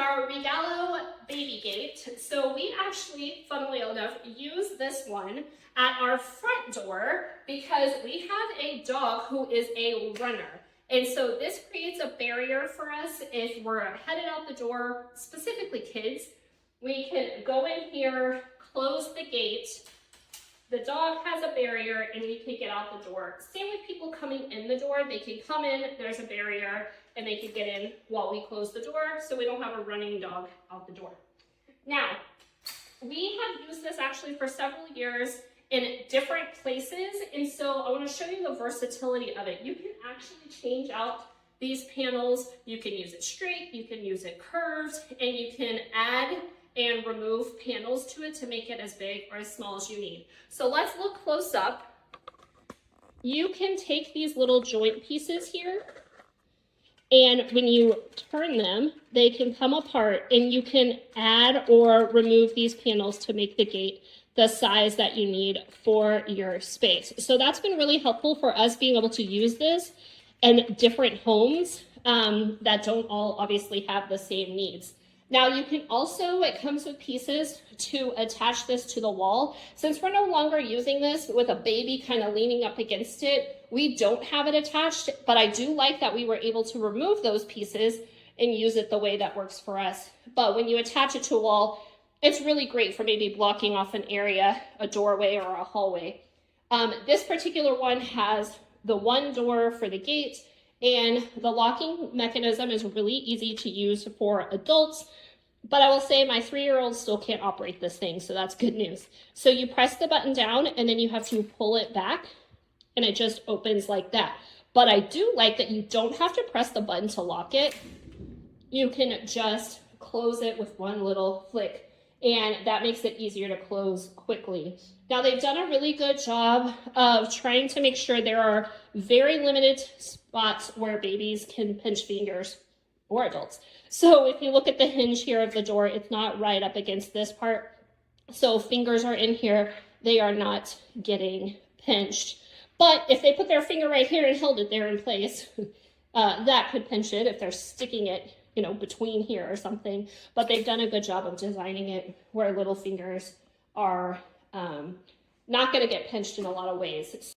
our Regalo baby gate. So we actually, funnily enough, use this one at our front door because we have a dog who is a runner. And so this creates a barrier for us if we're headed out the door, specifically kids. We can go in here, close the gate. The dog has a barrier and we can get out the door. Same with people coming in the door. They can come in, there's a barrier, and they can get in while we close the door so we don't have a running dog out the door. Now, we have used this actually for several years in different places, and so I want to show you the versatility of it. You can actually change out these panels. You can use it straight, you can use it curved, and you can add and remove panels to it to make it as big or as small as you need. So let's look close up. You can take these little joint pieces here, and when you turn them, they can come apart, and you can add or remove these panels to make the gate the size that you need for your space. So that's been really helpful for us being able to use this in different homes that don't all obviously have the same needs. Now you can also, it comes with pieces to attach this to the wall. Since we're no longer using this with a baby kind of leaning up against it, we don't have it attached, but I do like that we were able to remove those pieces and use it the way that works for us. But when you attach it to a wall, it's really great for maybe blocking off an area, a doorway or a hallway. This particular one has the one door for the gate, and the locking mechanism is really easy to use for adults, but I will say my 3-year-old still can't operate this thing, so that's good news. So you press the button down and then you have to pull it back and it just opens like that. But I do like that you don't have to press the button to lock it. You can just close it with one little flick, and that makes it easier to close quickly. Now they've done a really good job of trying to make sure there are very limited spots where babies can pinch fingers, or adults. So if you look at the hinge here of the door, it's not right up against this part. So fingers are in here, they are not getting pinched. But if they put their finger right here and held it there in place, that could pinch it if they're sticking it, you know, between here or something. But they've done a good job of designing it where little fingers are not going to get pinched in a lot of ways.